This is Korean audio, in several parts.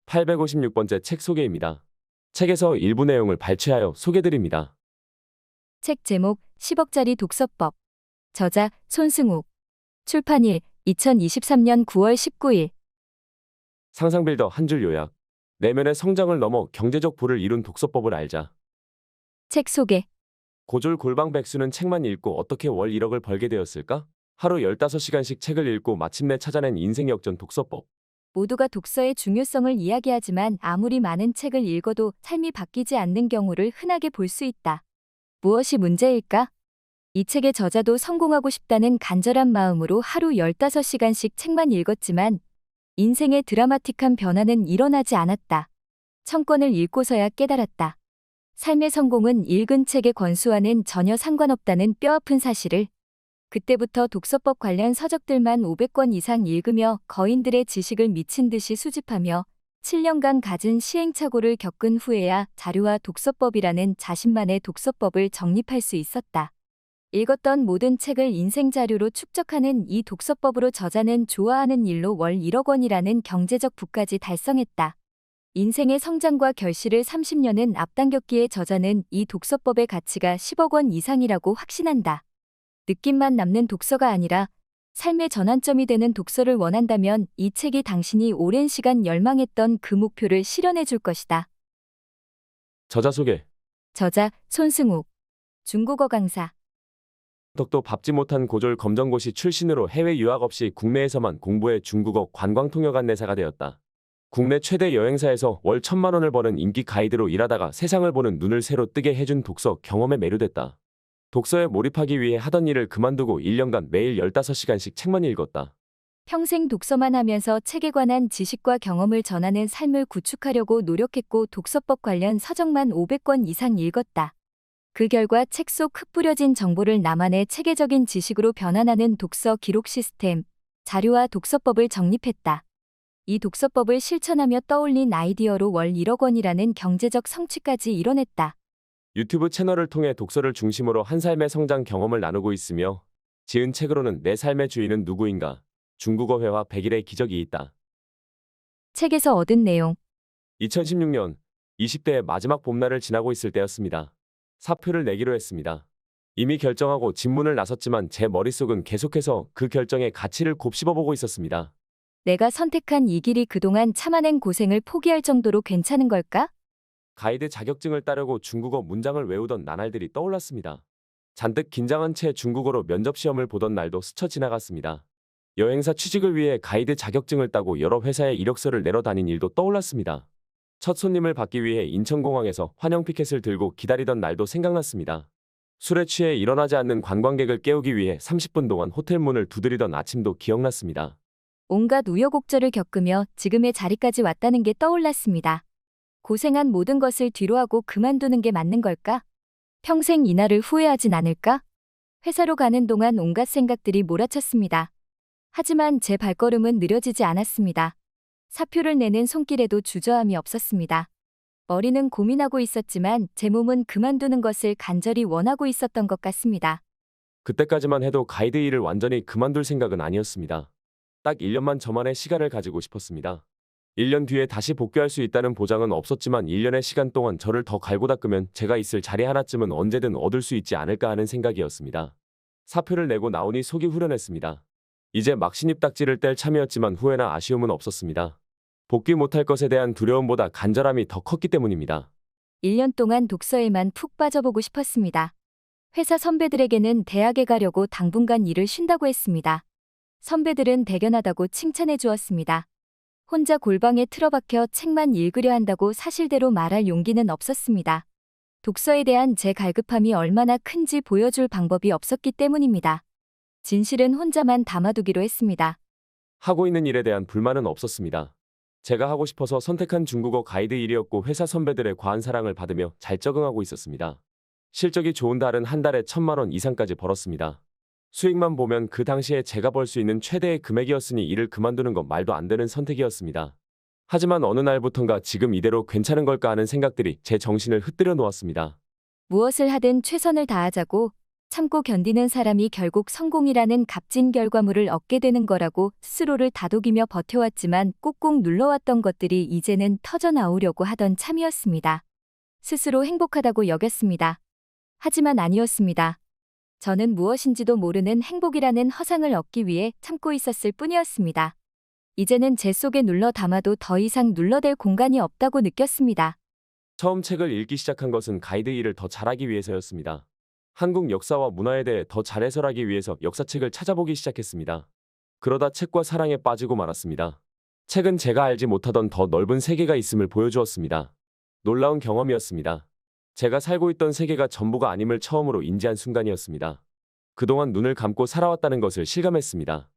856번째 책 소개입니다. 책에서 일부 내용을 발췌하여 소개드립니다. 책 제목 10억짜리 독서법. 저자 손승욱. 출판일 2023년 9월 19일. 상상빌더 한 줄 요약. 내면의 성장을 넘어 경제적 부를 이룬 독서법을 알자. 책 소개. 고졸 골방 백수는 책만 읽고 어떻게 월 1억을 벌게 되었을까? 하루 15시간씩 책을 읽고 마침내 찾아낸 인생 역전 독서법. 모두가 독서의 중요성을 이야기하지만 아무리 많은 책을 읽어도 삶이 바뀌지 않는 경우를 흔하게 볼 수 있다. 무엇이 문제일까? 이 책의 저자도 성공하고 싶다는 간절한 마음으로 하루 15시간씩 책만 읽었지만 인생의 드라마틱한 변화는 일어나지 않았다. 1000권을 읽고서야 깨달았다. 삶의 성공은 읽은 책의 권수와는 전혀 상관없다는 뼈아픈 사실을. 그때부터 독서법 관련 서적들만 500권 이상 읽으며 거인들의 지식을 미친 듯이 수집하며 7년간 갖은 시행착오를 겪은 후에야 자료와 독서법이라는 자신만의 독서법을 정립할 수 있었다. 읽었던 모든 책을 인생 자료로 축적하는 이 독서법으로 저자는 좋아하는 일로 월 1억 원이라는 경제적 부까지 달성했다. 인생의 성장과 결실을 30년은 앞당겼기에 저자는 이 독서법의 가치가 10억 원 이상이라고 확신한다. 느낌만 남는 독서가 아니라 삶의 전환점이 되는 독서를 원한다면 이 책이 당신이 오랜 시간 열망했던 그 목표를 실현해 줄 것이다. 저자 소개. 저자 손승욱. 중국어 강사. 덕도 밟지 못한 고졸 검정고시 출신으로 해외 유학 없이 국내에서만 공부해 중국어 관광통역 안내사가 되었다. 국내 최대 여행사에서 월 1000만 원을 버는 인기 가이드로 일하다가 세상을 보는 눈을 새로 뜨게 해준 독서 경험에 매료됐다. 독서에 몰입하기 위해 하던 일을 그만두고 1년간 매일 15시간씩 책만 읽었다. 평생 독서만 하면서 책에 관한 지식과 경험을 전하는 삶을 구축하려고 노력했고 독서법 관련 서적만 500권 이상 읽었다. 그 결과 책 속 흩뿌려진 정보를 나만의 체계적인 지식으로 변환하는 독서 기록 시스템, 자료와 독서법을 정립했다. 이 독서법을 실천하며 떠올린 아이디어로 월 1억 원이라는 경제적 성취까지 이뤄냈다. 유튜브 채널을 통해 독서를 중심으로 한 삶의 성장 경험을 나누고 있으며 지은 책으로는 내 삶의 주인은 누구인가? 중국어 회화 100일의 기적이 있다. 책에서 얻은 내용. 2016년 20대의 마지막 봄날을 지나고 있을 때였습니다. 사표를 내기로 했습니다. 이미 결정하고 집문을 나섰지만 제 머릿속은 계속해서 그 결정의 가치를 곱씹어보고 있었습니다. 내가 선택한 이 길이 그동안 참아낸 고생을 포기할 정도로 괜찮은 걸까? 가이드 자격증을 따려고 중국어 문장을 외우던 나날들이 떠올랐습니다. 잔뜩 긴장한 채 중국어로 면접시험을 보던 날도 스쳐 지나갔습니다. 여행사 취직을 위해 가이드 자격증을 따고 여러 회사에 이력서를 내러 다닌 일도 떠올랐습니다. 첫 손님을 받기 위해 인천공항에서 환영 피켓을 들고 기다리던 날도 생각났습니다. 술에 취해 일어나지 않는 관광객을 깨우기 위해 30분 동안 호텔 문을 두드리던 아침도 기억났습니다. 온갖 우여곡절을 겪으며 지금의 자리까지 왔다는 게 떠올랐습니다. 고생한 모든 것을 뒤로하고 그만두는 게 맞는 걸까? 평생 이날을 후회하진 않을까? 회사로 가는 동안 온갖 생각들이 몰아쳤습니다. 하지만 제 발걸음은 느려지지 않았습니다. 사표를 내는 손길에도 주저함이 없었습니다. 머리는 고민하고 있었지만 제 몸은 그만두는 것을 간절히 원하고 있었던 것 같습니다. 그때까지만 해도 가이드 일을 완전히 그만둘 생각은 아니었습니다. 딱 1년만 저만의 시간을 가지고 싶었습니다. 1년 뒤에 다시 복귀할 수 있다는 보장은 없었지만 1년의 시간 동안 저를 더 갈고 닦으면 제가 있을 자리 하나쯤은 언제든 얻을 수 있지 않을까 하는 생각이었습니다. 사표를 내고 나오니 속이 후련했습니다. 이제 막 신입딱지를 뗄 참이었지만 후회나 아쉬움은 없었습니다. 복귀 못할 것에 대한 두려움보다 간절함이 더 컸기 때문입니다. 1년 동안 독서에만 푹 빠져보고 싶었습니다. 회사 선배들에게는 대학에 가려고 당분간 일을 쉰다고 했습니다. 선배들은 대견하다고 칭찬해 주었습니다. 혼자 골방에 틀어박혀 책만 읽으려 한다고 사실대로 말할 용기는 없었습니다. 독서에 대한 제 갈급함이 얼마나 큰지 보여줄 방법이 없었기 때문입니다. 진실은 혼자만 담아두기로 했습니다. 하고 있는 일에 대한 불만은 없었습니다. 제가 하고 싶어서 선택한 중국어 가이드 일이었고 회사 선배들의 과한 사랑을 받으며 잘 적응하고 있었습니다. 실적이 좋은 달은 한 달에 1000만 원 이상까지 벌었습니다. 수익만 보면 그 당시에 제가 벌 수 있는 최대의 금액이었으니 일을 그만두는 건 말도 안 되는 선택이었습니다. 하지만 어느 날부턴가 지금 이대로 괜찮은 걸까 하는 생각들이 제 정신을 흩뜨려 놓았습니다. 무엇을 하든 최선을 다하자고 참고 견디는 사람이 결국 성공이라는 값진 결과물을 얻게 되는 거라고 스스로를 다독이며 버텨왔지만 꾹꾹 눌러왔던 것들이 이제는 터져나오려고 하던 참이었습니다. 스스로 행복하다고 여겼습니다. 하지만 아니었습니다. 저는 무엇인지도 모르는 행복이라는 허상을 얻기 위해 참고 있었을 뿐이었습니다. 이제는 제 속에 눌러 담아도 더 이상 눌러댈 공간이 없다고 느꼈습니다. 처음 책을 읽기 시작한 것은 가이드 일을 더 잘하기 위해서였습니다. 한국 역사와 문화에 대해 더 잘 해설하기 위해서 역사책을 찾아보기 시작했습니다. 그러다 책과 사랑에 빠지고 말았습니다. 책은 제가 알지 못하던 더 넓은 세계가 있음을 보여주었습니다. 놀라운 경험이었습니다. 제가 살고 있던 세계가 전부가 아님을 처음으로 인지한 순간이었습니다. 그동안 눈을 감고 살아왔다는 것을 실감했습니다.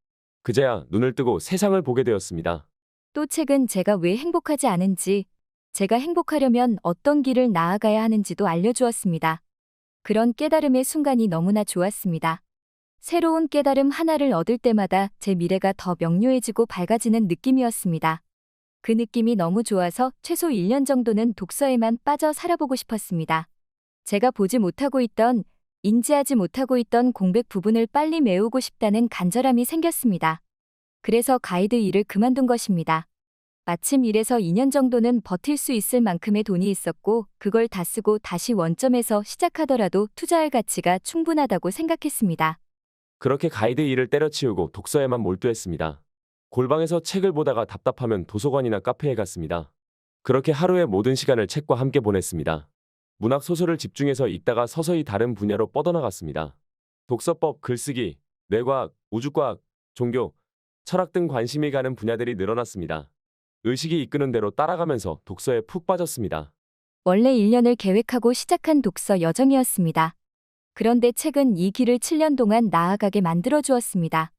그제야 눈을 뜨고 세상을 보게 되었습니다. 또 책은 제가 왜 행복하지 않은지, 제가 행복하려면 어떤 길을 나아가야 하는지도 알려주었습니다. 그런 깨달음의 순간이 너무나 좋았습니다. 새로운 깨달음 하나를 얻을 때마다 제 미래가 더 명료해지고 밝아지는 느낌이었습니다. 그 느낌이 너무 좋아서 최소 1년 정도는 독서에만 빠져 살아보고 싶었습니다. 제가 보지 못하고 있던, 인지하지 못하고 있던 공백 부분을 빨리 메우고 싶다는 간절함이 생겼습니다. 그래서 가이드 일을 그만둔 것입니다. 마침 1에서 2년 정도는 버틸 수 있을 만큼의 돈이 있었고 그걸 다 쓰고 다시 원점에서 시작하더라도 투자할 가치가 충분하다고 생각했습니다. 그렇게 가이드 일을 때려치우고 독서에만 몰두했습니다. 골방에서 책을 보다가 답답하면 도서관이나 카페에 갔습니다. 그렇게 하루의 모든 시간을 책과 함께 보냈습니다. 문학 소설을 집중해서 읽다가 서서히 다른 분야로 뻗어나갔습니다. 독서법, 글쓰기, 뇌과학, 우주과학, 종교, 철학 등 관심이 가는 분야들이 늘어났습니다. 의식이 이끄는 대로 따라가면서 독서에 푹 빠졌습니다. 원래 1년을 계획하고 시작한 독서 여정이었습니다. 그런데 책은 이 길을 7년 동안 나아가게 만들어 주었습니다.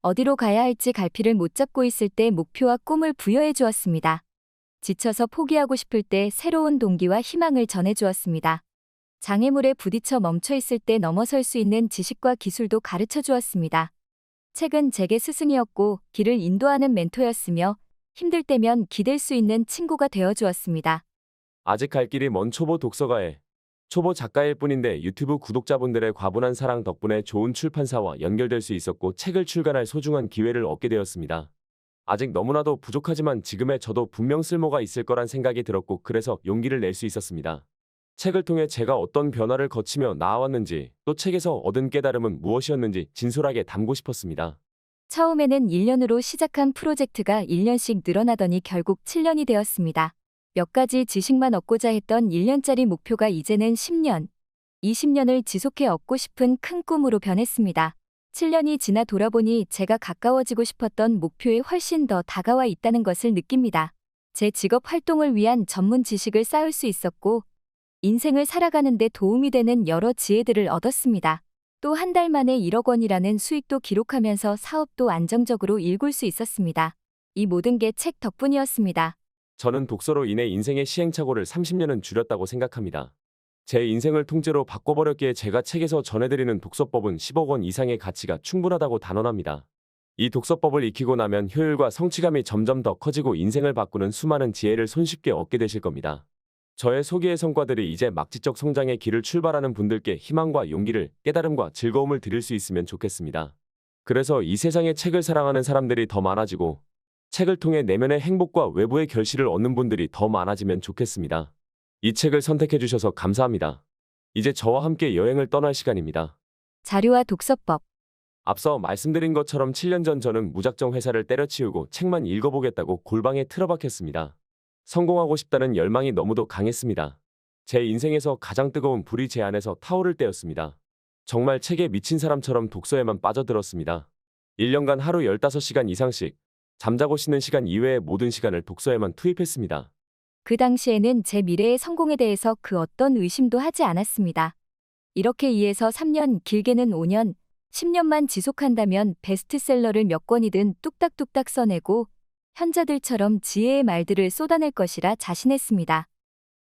어디로 가야 할지 갈피를 못 잡고 있을 때 목표와 꿈을 부여해 주었습니다. 지쳐서 포기하고 싶을 때 새로운 동기와 희망을 전해 주었습니다. 장애물에 부딪혀 멈춰 있을 때 넘어설 수 있는 지식과 기술도 가르쳐 주었습니다. 책은 제게 스승이었고 길을 인도하는 멘토였으며 힘들 때면 기댈 수 있는 친구가 되어 주었습니다. 아직 갈 길이 먼 초보 독서가의 초보 작가일 뿐인데 유튜브 구독자분들의 과분한 사랑 덕분에 좋은 출판사와 연결될 수 있었고 책을 출간할 소중한 기회를 얻게 되었습니다. 아직 너무나도 부족하지만 지금의 저도 분명 쓸모가 있을 거란 생각이 들었고 그래서 용기를 낼 수 있었습니다. 책을 통해 제가 어떤 변화를 거치며 나아왔는지 또 책에서 얻은 깨달음은 무엇이었는지 진솔하게 담고 싶었습니다. 처음에는 1년으로 시작한 프로젝트가 1년씩 늘어나더니 결국 7년이 되었습니다. 몇 가지 지식만 얻고자 했던 1년짜리 목표가 이제는 10년, 20년을 지속해 얻고 싶은 큰 꿈으로 변했습니다. 7년이 지나 돌아보니 제가 가까워지고 싶었던 목표에 훨씬 더 다가와 있다는 것을 느낍니다. 제 직업 활동을 위한 전문 지식을 쌓을 수 있었고, 인생을 살아가는 데 도움이 되는 여러 지혜들을 얻었습니다. 또 한 달 만에 1억 원이라는 수익도 기록하면서 사업도 안정적으로 일굴 수 있었습니다. 이 모든 게 책 덕분이었습니다. 저는 독서로 인해 인생의 시행착오를 30년은 줄였다고 생각합니다. 제 인생을 통째로 바꿔버렸기에 제가 책에서 전해드리는 독서법은 10억 원 이상의 가치가 충분하다고 단언합니다. 이 독서법을 익히고 나면 효율과 성취감이 점점 더 커지고 인생을 바꾸는 수많은 지혜를 손쉽게 얻게 되실 겁니다. 저의 소기의 성과들이 이제 막 지적 성장의 길을 출발하는 분들께 희망과 용기를, 깨달음과 즐거움을 드릴 수 있으면 좋겠습니다. 그래서 이 세상에 책을 사랑하는 사람들이 더 많아지고 책을 통해 내면의 행복과 외부의 결실을 얻는 분들이 더 많아지면 좋겠습니다. 이 책을 선택해 주셔서 감사합니다. 이제 저와 함께 여행을 떠날 시간입니다. 자료와 독서법. 앞서 말씀드린 것처럼 7년 전 저는 무작정 회사를 때려치우고 책만 읽어보겠다고 골방에 틀어박혔습니다. 성공하고 싶다는 열망이 너무도 강했습니다. 제 인생에서 가장 뜨거운 불이 제 안에서 타오를 때였습니다. 정말 책에 미친 사람처럼 독서에만 빠져들었습니다. 1년간 하루 15시간 이상씩 잠자고 쉬는 시간 이외의 모든 시간을 독서에만 투입했습니다. 그 당시에는 제 미래의 성공에 대해서 그 어떤 의심도 하지 않았습니다. 이렇게 2에서 3년, 길게는 5년, 10년만 지속한다면 베스트셀러를 몇 권이든 뚝딱뚝딱 써내고 현자들처럼 지혜의 말들을 쏟아낼 것이라 자신했습니다.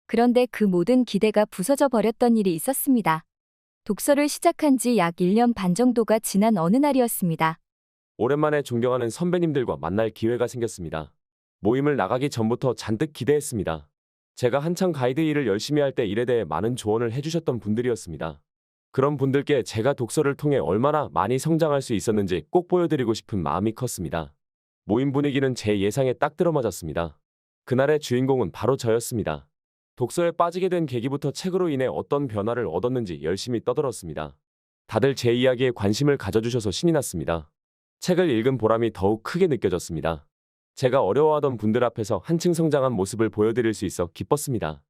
그런데 그 모든 기대가 부서져 버렸던 일이 있었습니다. 독서를 시작한 지 약 1년 반 정도가 지난 어느 날이었습니다. 오랜만에 존경하는 선배님들과 만날 기회가 생겼습니다. 모임을 나가기 전부터 잔뜩 기대했습니다. 제가 한창 가이드 일을 열심히 할 때 일에 대해 많은 조언을 해주셨던 분들이었습니다. 그런 분들께 제가 독서를 통해 얼마나 많이 성장할 수 있었는지 꼭 보여드리고 싶은 마음이 컸습니다. 모임 분위기는 제 예상에 딱 들어맞았습니다. 그날의 주인공은 바로 저였습니다. 독서에 빠지게 된 계기부터 책으로 인해 어떤 변화를 얻었는지 열심히 떠들었습니다. 다들 제 이야기에 관심을 가져주셔서 신이 났습니다. 책을 읽은 보람이 더욱 크게 느껴졌습니다. 제가 어려워하던 분들 앞에서 한층 성장한 모습을 보여드릴 수 있어 기뻤습니다.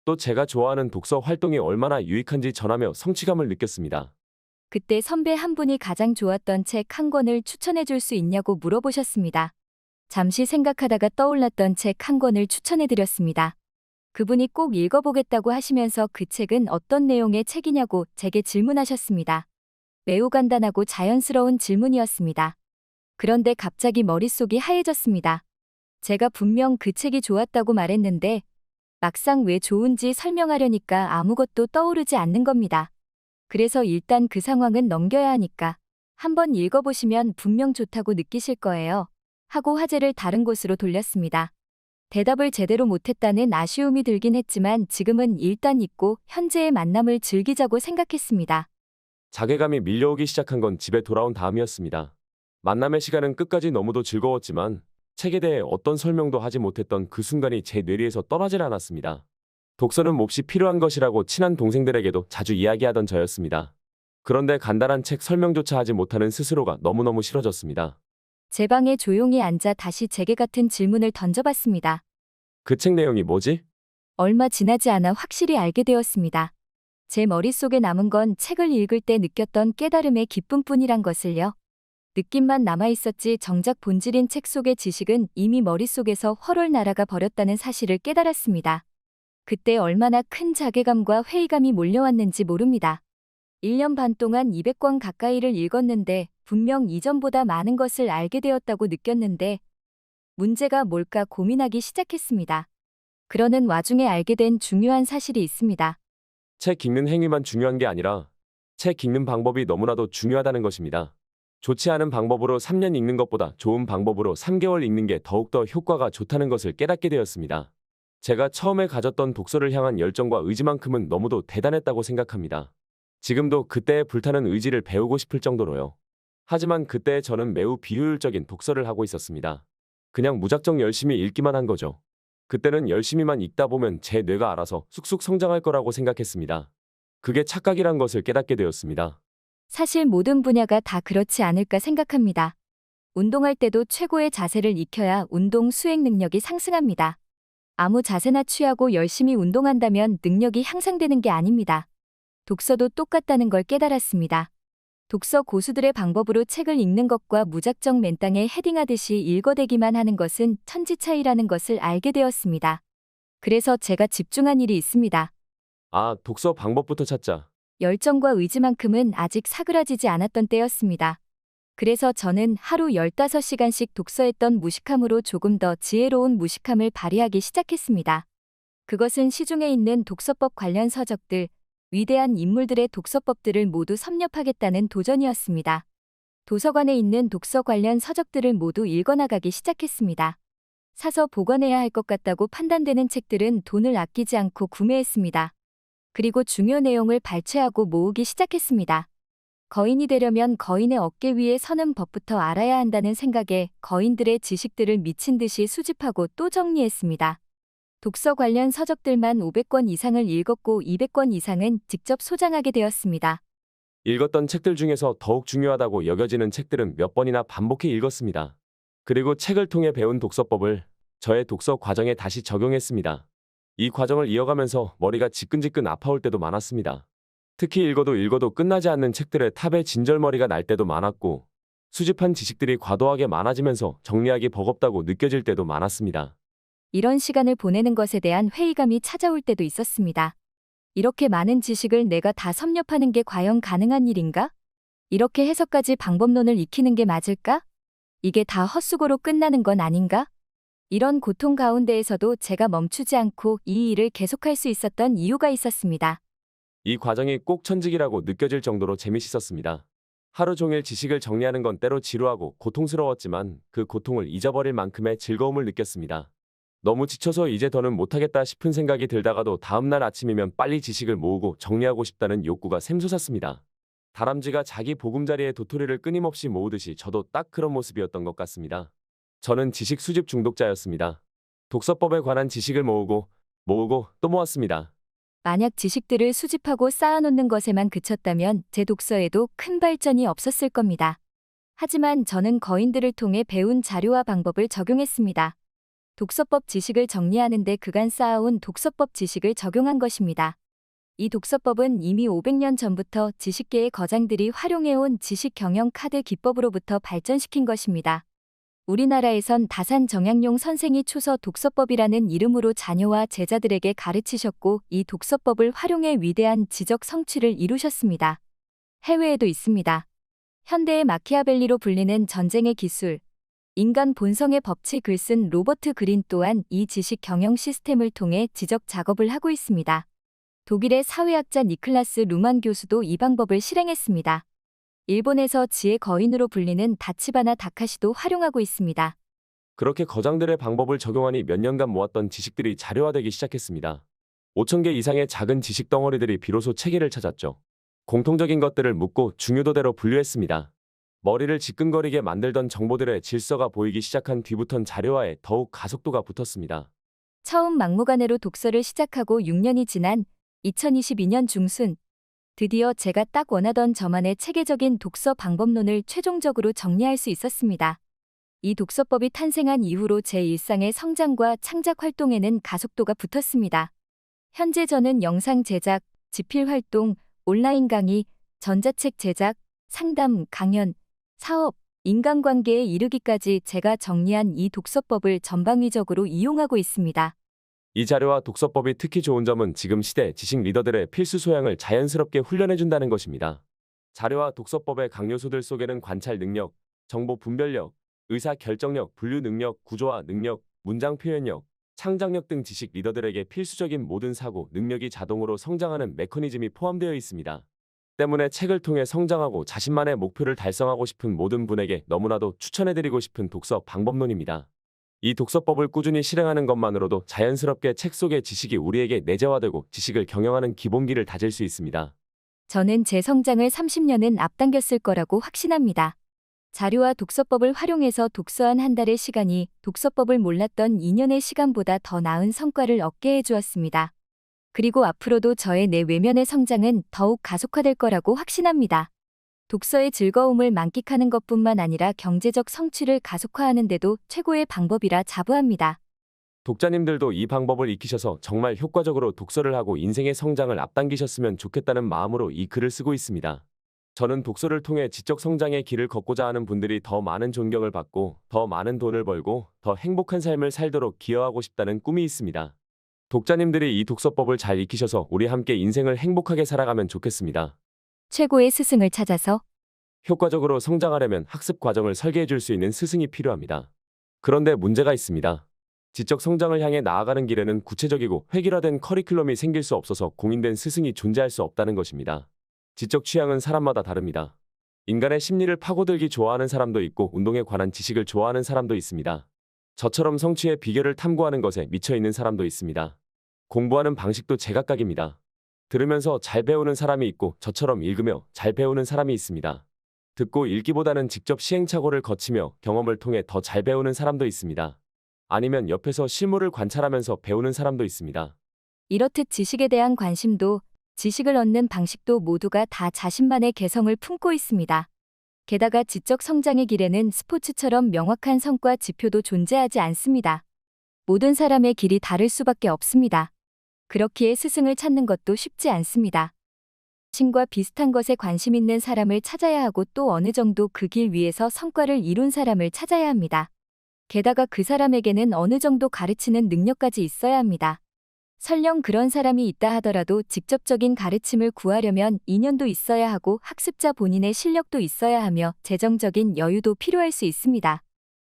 또 제가 좋아하는 독서 활동이 얼마나 유익한지 전하며 성취감을 느꼈습니다. 그때 선배 한 분이 가장 좋았던 책 한 권을 추천해 줄 수 있냐고 물어보셨습니다. 잠시 생각하다가 떠올랐던 책 한 권을 추천해 드렸습니다. 그분이 꼭 읽어보겠다고 하시면서 그 책은 어떤 내용의 책이냐고 제게 질문하셨습니다. 매우 간단하고 자연스러운 질문이었습니다. 그런데 갑자기 머릿속이 하얘졌습니다. 제가 분명 그 책이 좋았다고 말했는데 막상 왜 좋은지 설명하려니까 아무것도 떠오르지 않는 겁니다. 그래서 일단 그 상황은 넘겨야 하니까 한번 읽어보시면 분명 좋다고 느끼실 거예요. 하고 화제를 다른 곳으로 돌렸습니다. 대답을 제대로 못했다는 아쉬움이 들긴 했지만 지금은 일단 잊고 현재의 만남을 즐기자고 생각했습니다. 자괴감이 밀려오기 시작한 건 집에 돌아온 다음이었습니다. 만남의 시간은 끝까지 너무도 즐거웠지만 책에 대해 어떤 설명도 하지 못했던 그 순간이 제 뇌리에서 떠나질 않았습니다. 독서는 몹시 필요한 것이라고 친한 동생들에게도 자주 이야기하던 저였습니다. 그런데 간단한 책 설명조차 하지 못하는 스스로가 너무너무 싫어졌습니다. 제 방에 조용히 앉아 다시 제게 같은 질문을 던져봤습니다. 그 책 내용이 뭐지? 얼마 지나지 않아 확실히 알게 되었습니다. 제 머릿속에 남은 건 책을 읽을 때 느꼈던 깨달음의 기쁨뿐이란 것을요. 느낌만 남아있었지 정작 본질인 책 속의 지식은 이미 머릿속에서 헐헐 날아가 버렸다는 사실을 깨달았습니다. 그때 얼마나 큰 자괴감과 회의감이 몰려왔는지 모릅니다. 1년 반 동안 200권 가까이를 읽었는데 분명 이전보다 많은 것을 알게 되었다고 느꼈는데 문제가 뭘까 고민하기 시작했습니다. 그러는 와중에 알게 된 중요한 사실이 있습니다. 책 읽는 행위만 중요한 게 아니라 책 읽는 방법이 너무나도 중요하다는 것입니다. 좋지 않은 방법으로 3년 읽는 것보다 좋은 방법으로 3개월 읽는 게 더욱더 효과가 좋다는 것을 깨닫게 되었습니다. 제가 처음에 가졌던 독서를 향한 열정과 의지만큼은 너무도 대단했다고 생각합니다. 지금도 그때의 불타는 의지를 배우고 싶을 정도로요. 하지만 그때 저는 매우 비효율적인 독서를 하고 있었습니다. 그냥 무작정 열심히 읽기만 한 거죠. 그때는 열심히만 읽다 보면 제 뇌가 알아서 쑥쑥 성장할 거라고 생각했습니다. 그게 착각이란 것을 깨닫게 되었습니다. 사실 모든 분야가 다 그렇지 않을까 생각합니다. 운동할 때도 최고의 자세를 익혀야 운동 수행 능력이 상승합니다. 아무 자세나 취하고 열심히 운동한다면 능력이 향상되는 게 아닙니다. 독서도 똑같다는 걸 깨달았습니다. 독서 고수들의 방법으로 책을 읽는 것과 무작정 맨땅에 헤딩하듯이 읽어대기만 하는 것은 천지 차이라는 것을 알게 되었습니다. 그래서 제가 집중한 일이 있습니다. 아, 독서 방법부터 찾자. 열정과 의지만큼은 아직 사그라지지 않았던 때였습니다. 그래서 저는 하루 15시간씩 독서했던 무식함으로 조금 더 지혜로운 무식함을 발휘하기 시작했습니다. 그것은 시중에 있는 독서법 관련 서적들, 위대한 인물들의 독서법들을 모두 섭렵하겠다는 도전이었습니다. 도서관에 있는 독서 관련 서적들을 모두 읽어나가기 시작했습니다. 사서 보관해야 할 것 같다고 판단되는 책들은 돈을 아끼지 않고 구매했습니다. 그리고 중요 내용을 발췌하고 모으기 시작했습니다. 거인이 되려면 거인의 어깨 위에 서는 법부터 알아야 한다는 생각에 거인들의 지식들을 미친 듯이 수집하고 또 정리했습니다. 독서 관련 서적들만 500권 이상을 읽었고 200권 이상은 직접 소장하게 되었습니다. 읽었던 책들 중에서 더욱 중요하다고 여겨지는 책들은 몇 번이나 반복해 읽었습니다. 그리고 책을 통해 배운 독서법을 저의 독서 과정에 다시 적용했습니다. 이 과정을 이어가면서 머리가 지끈지끈 아파올 때도 많았습니다. 특히 읽어도 끝나지 않는 책들의 탑에 진절머리가 날 때도 많았고 수집한 지식들이 과도하게 많아지면서 정리하기 버겁다고 느껴질 때도 많았습니다. 이런 시간을 보내는 것에 대한 회의감이 찾아올 때도 있었습니다. 이렇게 많은 지식을 내가 다 섭렵하는 게 과연 가능한 일인가? 이렇게 해서까지 방법론을 익히는 게 맞을까? 이게 다 헛수고로 끝나는 건 아닌가? 이런 고통 가운데에서도 제가 멈추지 않고 이 일을 계속할 수 있었던 이유가 있었습니다. 이 과정이 꼭 천직이라고 느껴질 정도로 재밌었습니다. 하루 종일 지식을 정리하는 건 때로 지루하고 고통스러웠지만 그 고통을 잊어버릴 만큼의 즐거움을 느꼈습니다. 너무 지쳐서 이제 더는 못하겠다 싶은 생각이 들다가도 다음날 아침이면 빨리 지식을 모으고 정리하고 싶다는 욕구가 샘솟았습니다. 다람쥐가 자기 보금자리에 도토리를 끊임없이 모으듯이 저도 딱 그런 모습이었던 것 같습니다. 저는 지식 수집 중독자였습니다. 독서법에 관한 지식을 모으고 또 모았습니다. 만약 지식들을 수집하고 쌓아놓는 것에만 그쳤다면 제 독서에도 큰 발전이 없었을 겁니다. 하지만 저는 거인들을 통해 배운 자료와 방법을 적용했습니다. 독서법 지식을 정리하는데 그간 쌓아온 독서법 지식을 적용한 것입니다. 이 독서법은 이미 500년 전부터 지식계의 거장들이 활용해온 지식 경영 카드 기법으로부터 발전시킨 것입니다. 우리나라에선 다산 정약용 선생이 초서 독서법이라는 이름으로 자녀와 제자들에게 가르치셨고 이 독서법을 활용해 위대한 지적 성취를 이루셨습니다. 해외에도 있습니다. 현대의 마키아벨리로 불리는 전쟁의 기술, 인간 본성의 법칙을 쓴 로버트 그린 또한 이 지식 경영 시스템을 통해 지적 작업을 하고 있습니다. 독일의 사회학자 니클라스 루만 교수도 이 방법을 실행했습니다. 일본에서 지혜 거인으로 불리는 다치바나 다카시도 활용하고 있습니다. 그렇게 거장들의 방법을 적용하니 몇 년간 모았던 지식들이 자료화되기 시작했습니다. 5,000개 이상의 작은 지식 덩어리들이 비로소 체계를 찾았죠. 공통적인 것들을 묻고 중요도대로 분류했습니다. 머리를 지끈거리게 만들던 정보들의 질서가 보이기 시작한 뒤부턴 자료화에 더욱 가속도가 붙었습니다. 처음 막무가내로 독서를 시작하고 6년이 지난 2022년 중순, 드디어 제가 딱 원하던 저만의 체계적인 독서 방법론을 최종적으로 정리할 수 있었습니다. 이 독서법이 탄생한 이후로 제 일상의 성장과 창작 활동에는 가속도가 붙었습니다. 현재 저는 영상 제작, 집필 활동, 온라인 강의, 전자책 제작, 상담, 강연, 사업, 인간관계에 이르기까지 제가 정리한 이 독서법을 전방위적으로 이용하고 있습니다. 이 자료와 독서법이 특히 좋은 점은 지금 시대 지식 리더들의 필수 소양을 자연스럽게 훈련해준다는 것입니다. 자료와 독서법의 강요소들 속에는 관찰 능력, 정보 분별력, 의사 결정력, 분류 능력, 구조화 능력, 문장 표현력, 창작력 등 지식 리더들에게 필수적인 모든 사고 능력이 자동으로 성장하는 메커니즘이 포함되어 있습니다. 때문에 책을 통해 성장하고 자신만의 목표를 달성하고 싶은 모든 분에게 너무나도 추천해드리고 싶은 독서 방법론입니다. 이 독서법을 꾸준히 실행하는 것만으로도 자연스럽게 책 속의 지식이 우리에게 내재화되고 지식을 경영하는 기본기를 다질 수 있습니다. 저는 제 성장을 30년은 앞당겼을 거라고 확신합니다. 자료와 독서법을 활용해서 독서한 한 달의 시간이 독서법을 몰랐던 2년의 시간보다 더 나은 성과를 얻게 해주었습니다. 그리고 앞으로도 저의 내외면의 성장은 더욱 가속화될 거라고 확신합니다. 독서의 즐거움을 만끽하는 것뿐만 아니라 경제적 성취를 가속화하는 데도 최고의 방법이라 자부합니다. 독자님들도 이 방법을 익히셔서 정말 효과적으로 독서를 하고 인생의 성장을 앞당기셨으면 좋겠다는 마음으로 이 글을 쓰고 있습니다. 저는 독서를 통해 지적 성장의 길을 걷고자 하는 분들이 더 많은 존경을 받고 더 많은 돈을 벌고 더 행복한 삶을 살도록 기여하고 싶다는 꿈이 있습니다. 독자님들이 이 독서법을 잘 익히셔서 우리 함께 인생을 행복하게 살아가면 좋겠습니다. 최고의 스승을 찾아서 효과적으로 성장하려면 학습 과정을 설계해 줄 수 있는 스승이 필요합니다. 그런데 문제가 있습니다. 지적 성장을 향해 나아가는 길에는 구체적이고 획일화된 커리큘럼이 생길 수 없어서 공인된 스승이 존재할 수 없다는 것입니다. 지적 취향은 사람마다 다릅니다. 인간의 심리를 파고들기 좋아하는 사람도 있고 운동에 관한 지식을 좋아하는 사람도 있습니다. 저처럼 성취의 비결을 탐구하는 것에 미쳐 있는 사람도 있습니다. 공부하는 방식도 제각각입니다. 들으면서 잘 배우는 사람이 있고 저처럼 읽으며 잘 배우는 사람이 있습니다. 듣고 읽기보다는 직접 시행착오를 거치며 경험을 통해 더 잘 배우는 사람도 있습니다. 아니면 옆에서 실물을 관찰하면서 배우는 사람도 있습니다. 이렇듯 지식에 대한 관심도 지식을 얻는 방식도 모두가 다 자신만의 개성을 품고 있습니다. 게다가 지적 성장의 길에는 스포츠처럼 명확한 성과 지표도 존재하지 않습니다. 모든 사람의 길이 다를 수밖에 없습니다. 그렇기에 스승을 찾는 것도 쉽지 않습니다. 신과 비슷한 것에 관심 있는 사람을 찾아야 하고 또 어느 정도 그 길 위에서 성과를 이룬 사람을 찾아야 합니다. 게다가 그 사람에게는 어느 정도 가르치는 능력까지 있어야 합니다. 설령 그런 사람이 있다 하더라도 직접적인 가르침을 구하려면 인연도 있어야 하고 학습자 본인의 실력도 있어야 하며 재정적인 여유도 필요할 수 있습니다.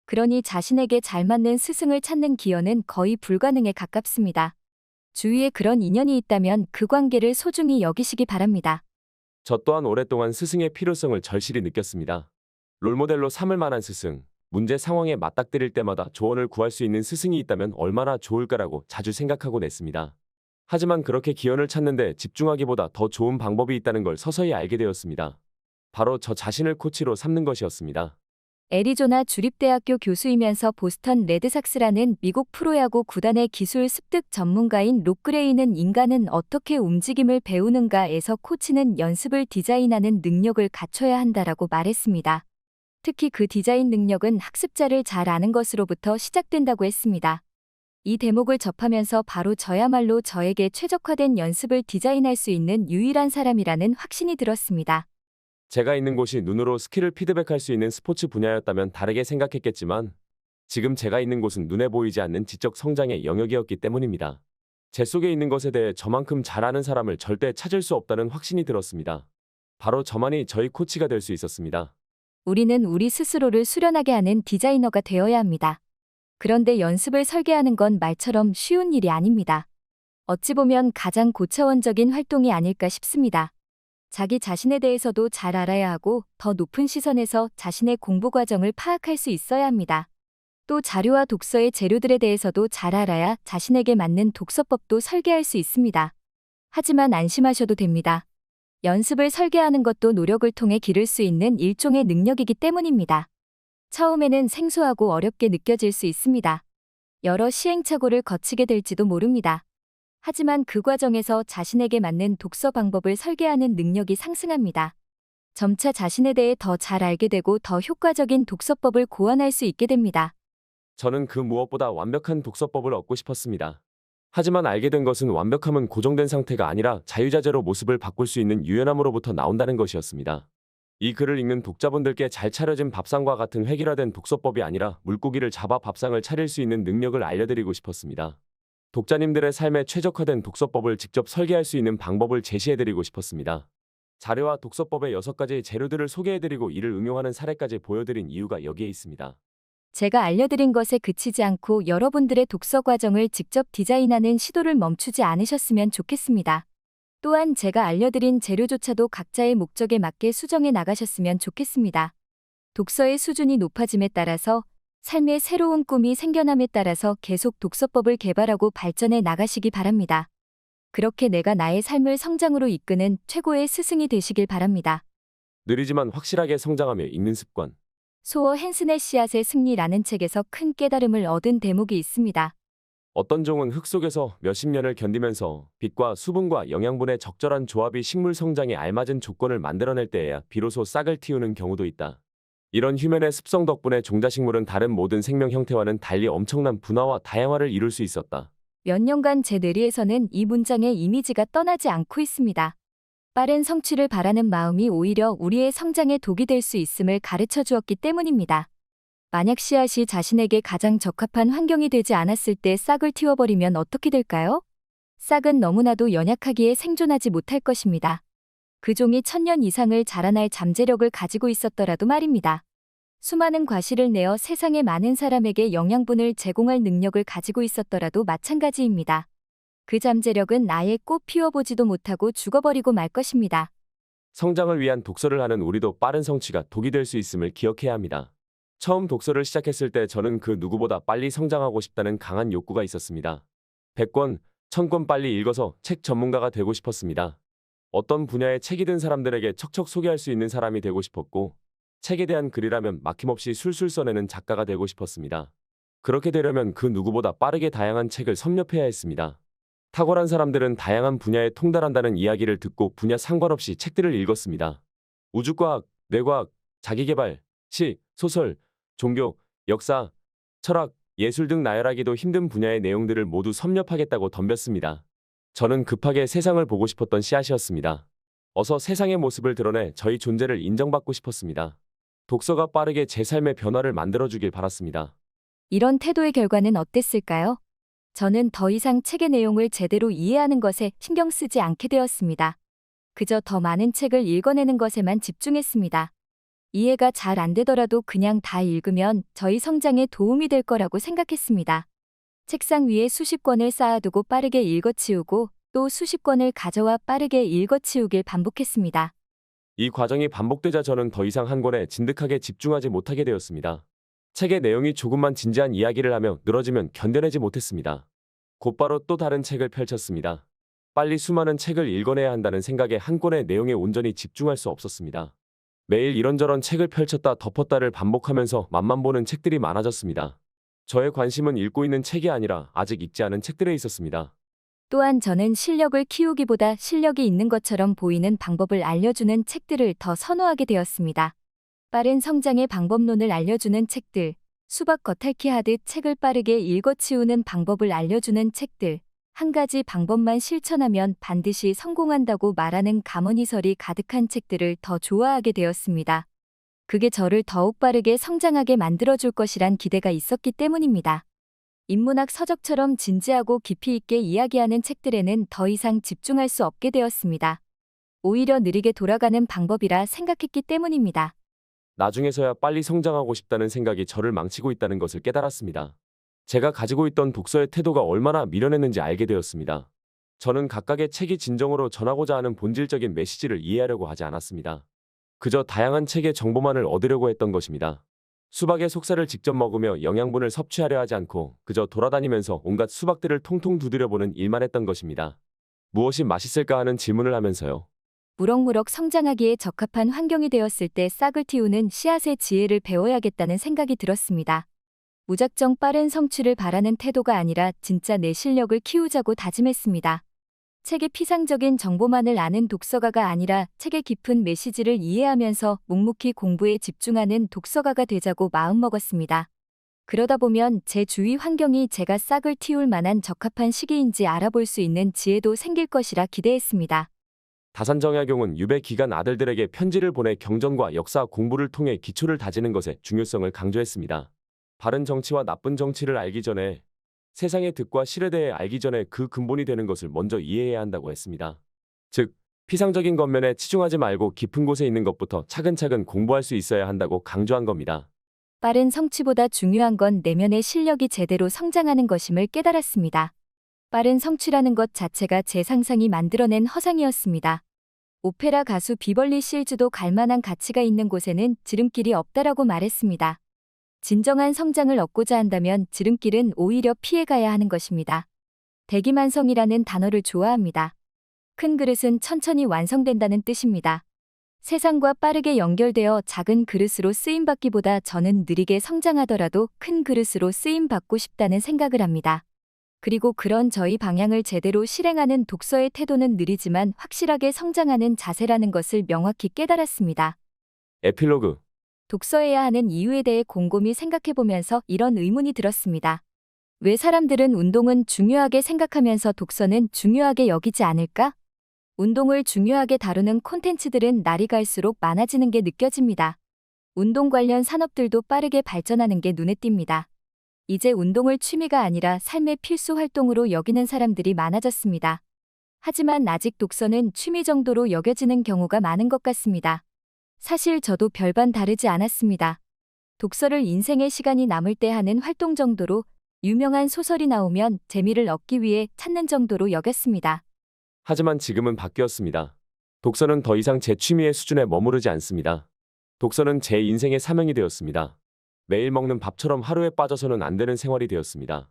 그러니 자신에게 잘 맞는 스승을 찾는 기여는 거의 불가능에 가깝습니다. 주위에 그런 인연이 있다면 그 관계를 소중히 여기시기 바랍니다. 저 또한 오랫동안 스승의 필요성을 절실히 느꼈습니다. 롤모델로 삼을 만한 스승, 문제 상황에 맞닥뜨릴 때마다 조언을 구할 수 있는 스승이 있다면 얼마나 좋을까라고 자주 생각하고 냈습니다. 하지만 그렇게 기원을 찾는데 집중하기보다 더 좋은 방법이 있다는 걸 서서히 알게 되었습니다. 바로 저 자신을 코치로 삼는 것이었습니다. 애리조나 주립대학교 교수이면서 보스턴 레드삭스라는 미국 프로야구 구단의 기술 습득 전문가인 록그레이는 인간은 어떻게 움직임을 배우는가에서 코치는 연습을 디자인하는 능력을 갖춰야 한다라고 말했습니다. 특히 그 디자인 능력은 학습자를 잘 아는 것으로부터 시작된다고 했습니다. 이 대목을 접하면서 바로 저야말로 저에게 최적화된 연습을 디자인할 수 있는 유일한 사람이라는 확신이 들었습니다. 제가 있는 곳이 눈으로 스킬을 피드백할 수 있는 스포츠 분야였다면 다르게 생각했겠지만 지금 제가 있는 곳은 눈에 보이지 않는 지적 성장의 영역이었기 때문입니다. 제 속에 있는 것에 대해 저만큼 잘 아는 사람을 절대 찾을 수 없다는 확신이 들었습니다. 바로 저만이 저희 코치가 될 수 있었습니다. 우리는 우리 스스로를 수련하게 하는 디자이너가 되어야 합니다. 그런데 연습을 설계하는 건 말처럼 쉬운 일이 아닙니다. 어찌 보면 가장 고차원적인 활동이 아닐까 싶습니다. 자기 자신에 대해서도 잘 알아야 하고 더 높은 시선에서 자신의 공부 과정을 파악할 수 있어야 합니다. 또 자료와 독서의 재료들에 대해서도 잘 알아야 자신에게 맞는 독서법도 설계할 수 있습니다. 하지만 안심하셔도 됩니다. 연습을 설계하는 것도 노력을 통해 기를 수 있는 일종의 능력이기 때문입니다. 처음에는 생소하고 어렵게 느껴질 수 있습니다. 여러 시행착오를 거치게 될지도 모릅니다. 하지만 그 과정에서 자신에게 맞는 독서 방법을 설계하는 능력이 상승합니다. 점차 자신에 대해 더 잘 알게 되고 더 효과적인 독서법을 고안할 수 있게 됩니다. 저는 그 무엇보다 완벽한 독서법을 얻고 싶었습니다. 하지만 알게 된 것은 완벽함은 고정된 상태가 아니라 자유자재로 모습을 바꿀 수 있는 유연함으로부터 나온다는 것이었습니다. 이 글을 읽는 독자분들께 잘 차려진 밥상과 같은 획일화된 독서법이 아니라 물고기를 잡아 밥상을 차릴 수 있는 능력을 알려드리고 싶었습니다. 독자님들의 삶에 최적화된 독서법을 직접 설계할 수 있는 방법을 제시해드리고 싶었습니다. 자료와 독서법의 6가지 재료들을 소개해드리고 이를 응용하는 사례까지 보여드린 이유가 여기에 있습니다. 제가 알려드린 것에 그치지 않고 여러분들의 독서 과정을 직접 디자인하는 시도를 멈추지 않으셨으면 좋겠습니다. 또한 제가 알려드린 재료조차도 각자의 목적에 맞게 수정해 나가셨으면 좋겠습니다. 독서의 수준이 높아짐에 따라서 삶의 새로운 꿈이 생겨남에 따라서 계속 독서법을 개발하고 발전해 나가시기 바랍니다. 그렇게 내가 나의 삶을 성장으로 이끄는 최고의 스승이 되시길 바랍니다. 느리지만 확실하게 성장하며 읽는 습관. 소어 헨슨의 씨앗의 승리라는 책에서 큰 깨달음을 얻은 대목이 있습니다. 어떤 종은 흙 속에서 몇십 년을 견디면서 빛과 수분과 영양분의 적절한 조합이 식물 성장에 알맞은 조건을 만들어낼 때에야 비로소 싹을 틔우는 경우도 있다. 이런 휴면의 습성 덕분에 종자식물은 다른 모든 생명 형태와는 달리 엄청난 분화와 다양화를 이룰 수 있었다. 몇 년간 제 뇌리에서는 이 문장의 이미지가 떠나지 않고 있습니다. 빠른 성취를 바라는 마음이 오히려 우리의 성장에 독이 될 수 있음을 가르쳐 주었기 때문입니다. 만약 씨앗이 자신에게 가장 적합한 환경이 되지 않았을 때 싹을 틔워버리면 어떻게 될까요? 싹은 너무나도 연약하기에 생존하지 못할 것입니다. 그 종이 1000년 이상을 자라날 잠재력을 가지고 있었더라도 말입니다. 수많은 과실을 내어 세상의 많은 사람에게 영양분을 제공할 능력을 가지고 있었더라도 마찬가지입니다. 그 잠재력은 아예 꽃 피워보지도 못하고 죽어버리고 말 것입니다. 성장을 위한 독서를 하는 우리도 빠른 성취가 독이 될 수 있음을 기억해야 합니다. 처음 독서를 시작했을 때 저는 그 누구보다 빨리 성장하고 싶다는 강한 욕구가 있었습니다. 100권, 1000권 빨리 읽어서 책 전문가가 되고 싶었습니다. 어떤 분야의 책이 든 사람들에게 척척 소개할 수 있는 사람이 되고 싶었고, 책에 대한 글이라면 막힘없이 술술 써내는 작가가 되고 싶었습니다. 그렇게 되려면 그 누구보다 빠르게 다양한 책을 섭렵해야 했습니다. 탁월한 사람들은 다양한 분야에 통달한다는 이야기를 듣고 분야 상관없이 책들을 읽었습니다. 우주과학, 뇌과학, 자기계발, 시, 소설, 종교, 역사, 철학, 예술 등 나열하기도 힘든 분야의 내용들을 모두 섭렵하겠다고 덤볐습니다. 저는 급하게 세상을 보고 싶었던 씨앗이었습니다. 어서 세상의 모습을 드러내 저희 존재를 인정받고 싶었습니다. 독서가 빠르게 제 삶의 변화를 만들어주길 바랐습니다. 이런 태도의 결과는 어땠을까요? 저는 더 이상 책의 내용을 제대로 이해하는 것에 신경 쓰지 않게 되었습니다. 그저 더 많은 책을 읽어내는 것에만 집중했습니다. 이해가 잘 안 되더라도 그냥 다 읽으면 저희 성장에 도움이 될 거라고 생각했습니다. 책상 위에 수십 권을 쌓아두고 빠르게 읽어치우고 또 수십 권을 가져와 빠르게 읽어치우길 반복했습니다. 이 과정이 반복되자 저는 더 이상 한 권에 진득하게 집중하지 못하게 되었습니다. 책의 내용이 조금만 진지한 이야기를 하며 늘어지면 견뎌내지 못했습니다. 곧바로 또 다른 책을 펼쳤습니다. 빨리 수많은 책을 읽어내야 한다는 생각에 한 권의 내용에 온전히 집중할 수 없었습니다. 매일 이런저런 책을 펼쳤다 덮었다를 반복하면서 맛만 보는 책들이 많아졌습니다. 저의 관심은 읽고 있는 책이 아니라 아직 읽지 않은 책들에 있었습니다. 또한 저는 실력을 키우기보다 실력이 있는 것처럼 보이는 방법을 알려주는 책들을 더 선호하게 되었습니다. 빠른 성장의 방법론을 알려주는 책들, 수박 겉핥기 하듯 책을 빠르게 읽어치우는 방법을 알려주는 책들, 한 가지 방법만 실천하면 반드시 성공한다고 말하는 가머니설이 가득한 책들을 더 좋아하게 되었습니다. 그게 저를 더욱 빠르게 성장하게 만들어줄 것이란 기대가 있었기 때문입니다. 인문학 서적처럼 진지하고 깊이 있게 이야기하는 책들에는 더 이상 집중할 수 없게 되었습니다. 오히려 느리게 돌아가는 방법이라 생각했기 때문입니다. 나중에서야 빨리 성장하고 싶다는 생각이 저를 망치고 있다는 것을 깨달았습니다. 제가 가지고 있던 독서의 태도가 얼마나 미련했는지 알게 되었습니다. 저는 각각의 책이 진정으로 전하고자 하는 본질적인 메시지를 이해하려고 하지 않았습니다. 그저 다양한 책의 정보만을 얻으려고 했던 것입니다. 수박의 속살을 직접 먹으며 영양분을 섭취하려 하지 않고 그저 돌아다니면서 온갖 수박들을 통통 두드려보는 일만 했던 것입니다. 무엇이 맛있을까 하는 질문을 하면서요. 무럭무럭 성장하기에 적합한 환경이 되었을 때 싹을 틔우는 씨앗의 지혜를 배워야겠다는 생각이 들었습니다. 무작정 빠른 성취를 바라는 태도가 아니라 진짜 내 실력을 키우자고 다짐했습니다. 책의 피상적인 정보만을 아는 독서가가 아니라 책의 깊은 메시지를 이해하면서 묵묵히 공부에 집중하는 독서가가 되자고 마음먹었습니다. 그러다 보면 제 주위 환경이 제가 싹을 틔울 만한 적합한 시기인지 알아볼 수 있는 지혜도 생길 것이라 기대했습니다. 다산정약용은 유배 기간 아들들에게 편지를 보내 경전과 역사 공부를 통해 기초를 다지는 것의 중요성을 강조했습니다. 바른 정치와 나쁜 정치를 알기 전에 세상의 득과 실에 대해 알기 전에 그 근본이 되는 것을 먼저 이해해야 한다고 했습니다. 즉, 피상적인 겉면에 치중하지 말고 깊은 곳에 있는 것부터 차근차근 공부할 수 있어야 한다고 강조한 겁니다. 빠른 성취보다 중요한 건 내면의 실력이 제대로 성장하는 것임을 깨달았습니다. 빠른 성취라는 것 자체가 제 상상이 만들어낸 허상이었습니다. 오페라 가수 비벌리 실즈도 갈 만한 가치가 있는 곳에는 지름길이 없다라고 말했습니다. 진정한 성장을 얻고자 한다면 지름길은 오히려 피해가야 하는 것입니다. 대기만성이라는 단어를 좋아합니다. 큰 그릇은 천천히 완성된다는 뜻입니다. 세상과 빠르게 연결되어 작은 그릇으로 쓰임받기보다 저는 느리게 성장하더라도 큰 그릇으로 쓰임받고 싶다는 생각을 합니다. 그리고 그런 저희 방향을 제대로 실행하는 독서의 태도는 느리지만 확실하게 성장하는 자세라는 것을 명확히 깨달았습니다. 에필로그. 독서해야 하는 이유에 대해 곰곰이 생각해보면서 이런 의문이 들었습니다. 왜 사람들은 운동은 중요하게 생각하면서 독서는 중요하게 여기지 않을까? 운동을 중요하게 다루는 콘텐츠들은 날이 갈수록 많아지는 게 느껴집니다. 운동 관련 산업들도 빠르게 발전하는 게 눈에 띕니다. 이제 운동을 취미가 아니라 삶의 필수 활동으로 여기는 사람들이 많아졌습니다. 하지만 아직 독서는 취미 정도로 여겨지는 경우가 많은 것 같습니다. 사실 저도 별반 다르지 않았습니다. 독서를 인생의 시간이 남을 때 하는 활동 정도로 유명한 소설이 나오면 재미를 얻기 위해 찾는 정도로 여겼습니다. 하지만 지금은 바뀌었습니다. 독서는 더 이상 제 취미의 수준에 머무르지 않습니다. 독서는 제 인생의 사명이 되었습니다. 매일 먹는 밥처럼 하루에 빠져서는 안 되는 생활이 되었습니다.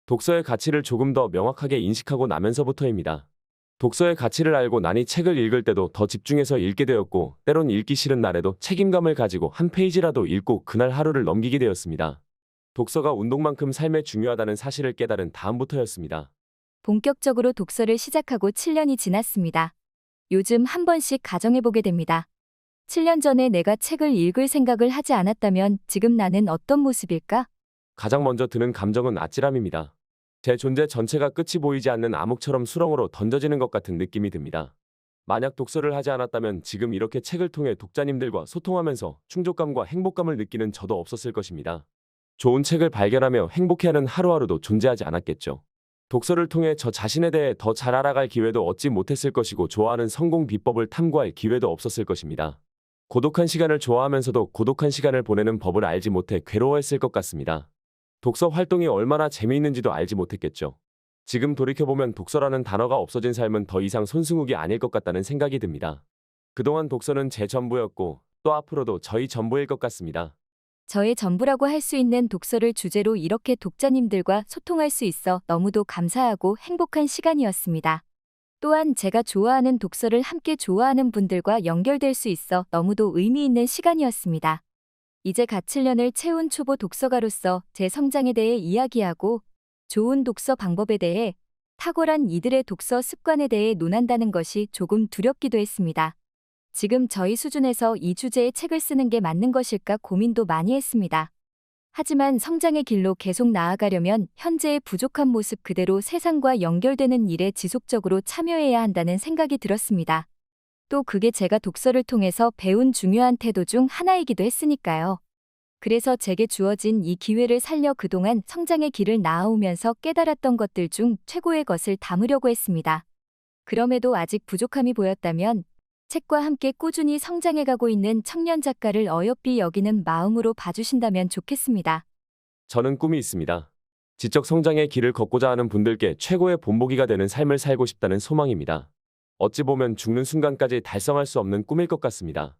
독서의 가치를 조금 더 명확하게 인식하고 나면서부터입니다. 독서의 가치를 알고 나니 책을 읽을 때도 더 집중해서 읽게 되었고 때론 읽기 싫은 날에도 책임감을 가지고 한 페이지라도 읽고 그날 하루를 넘기게 되었습니다. 독서가 운동만큼 삶에 중요하다는 사실을 깨달은 다음부터였습니다. 본격적으로 독서를 시작하고 7년이 지났습니다. 요즘 한 번씩 가정해보게 됩니다. 7년 전에 내가 책을 읽을 생각을 하지 않았다면 지금 나는 어떤 모습일까? 가장 먼저 드는 감정은 아찔함입니다. 제 존재 전체가 끝이 보이지 않는 암흑처럼 수렁으로 던져지는 것 같은 느낌이 듭니다. 만약 독서를 하지 않았다면 지금 이렇게 책을 통해 독자님들과 소통하면서 충족감과 행복감을 느끼는 저도 없었을 것입니다. 좋은 책을 발견하며 행복해하는 하루하루도 존재하지 않았겠죠. 독서를 통해 저 자신에 대해 더 잘 알아갈 기회도 얻지 못했을 것이고 좋아하는 성공 비법을 탐구할 기회도 없었을 것입니다. 고독한 시간을 좋아하면서도 고독한 시간을 보내는 법을 알지 못해 괴로워했을 것 같습니다. 독서 활동이 얼마나 재미있는지도 알지 못했겠죠. 지금 돌이켜보면 독서라는 단어가 없어진 삶은 더 이상 손승욱이 아닐 것 같다는 생각이 듭니다. 그동안 독서는 제 전부였고 또 앞으로도 저희 전부일 것 같습니다. 저의 전부라고 할 수 있는 독서를 주제로 이렇게 독자님들과 소통할 수 있어 너무도 감사하고 행복한 시간이었습니다. 또한 제가 좋아하는 독서를 함께 좋아하는 분들과 연결될 수 있어 너무도 의미 있는 시간이었습니다. 이제 갓 7년을 채운 초보 독서가로서 제 성장에 대해 이야기하고 좋은 독서 방법에 대해 탁월한 이들의 독서 습관에 대해 논한다는 것이 조금 두렵기도 했습니다. 지금 저희 수준에서 이 주제의 책을 쓰는 게 맞는 것일까 고민도 많이 했습니다. 하지만 성장의 길로 계속 나아가려면 현재의 부족한 모습 그대로 세상과 연결되는 일에 지속적으로 참여해야 한다는 생각이 들었습니다. 또 그게 제가 독서를 통해서 배운 중요한 태도 중 하나이기도 했으니까요. 그래서 제게 주어진 이 기회를 살려 그동안 성장의 길을 나아오면서 깨달았던 것들 중 최고의 것을 담으려고 했습니다. 그럼에도 아직 부족함이 보였다면 책과 함께 꾸준히 성장해가고 있는 청년 작가를 어여삐 여기는 마음으로 봐주신다면 좋겠습니다. 저는 꿈이 있습니다. 지적 성장의 길을 걷고자 하는 분들께 최고의 본보기가 되는 삶을 살고 싶다는 소망입니다. 어찌 보면 죽는 순간까지 달성할 수 없는 꿈일 것 같습니다.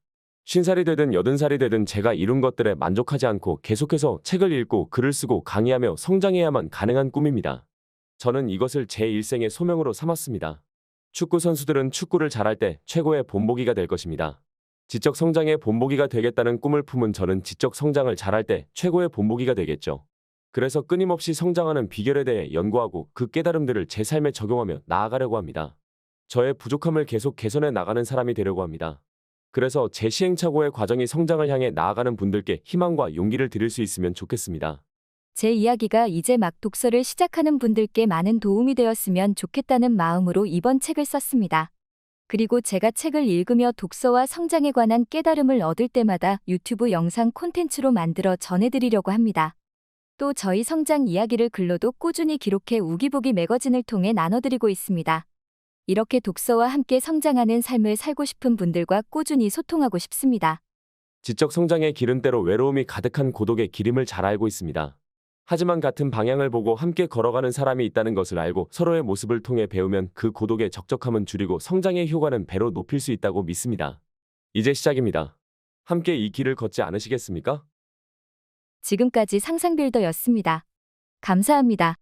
50살이 되든 80살이 되든 제가 이룬 것들에 만족하지 않고 계속해서 책을 읽고 글을 쓰고 강의하며 성장해야만 가능한 꿈입니다. 저는 이것을 제 일생의 소명으로 삼았습니다. 축구 선수들은 축구를 잘할 때 최고의 본보기가 될 것입니다. 지적 성장의 본보기가 되겠다는 꿈을 품은 저는 지적 성장을 잘할 때 최고의 본보기가 되겠죠. 그래서 끊임없이 성장하는 비결에 대해 연구하고 그 깨달음들을 제 삶에 적용하며 나아가려고 합니다. 저의 부족함을 계속 개선해 나가는 사람이 되려고 합니다. 그래서 제 시행착오의 과정이 성장을 향해 나아가는 분들께 희망과 용기를 드릴 수 있으면 좋겠습니다. 제 이야기가 이제 막 독서를 시작하는 분들께 많은 도움이 되었으면 좋겠다는 마음으로 이번 책을 썼습니다. 그리고 제가 책을 읽으며 독서와 성장에 관한 깨달음을 얻을 때마다 유튜브 영상 콘텐츠로 만들어 전해드리려고 합니다. 또 저희 성장 이야기를 글로도 꾸준히 기록해 우기부기 매거진을 통해 나눠드리고 있습니다. 이렇게 독서와 함께 성장하는 삶을 살고 싶은 분들과 꾸준히 소통하고 싶습니다. 지적 성장의 길은 때로 외로움이 가득한 고독의 길임을 잘 알고 있습니다. 하지만 같은 방향을 보고 함께 걸어가는 사람이 있다는 것을 알고 서로의 모습을 통해 배우면 그 고독의 적적함은 줄이고 성장의 효과는 배로 높일 수 있다고 믿습니다. 이제 시작입니다. 함께 이 길을 걷지 않으시겠습니까? 지금까지 상상빌더였습니다. 감사합니다.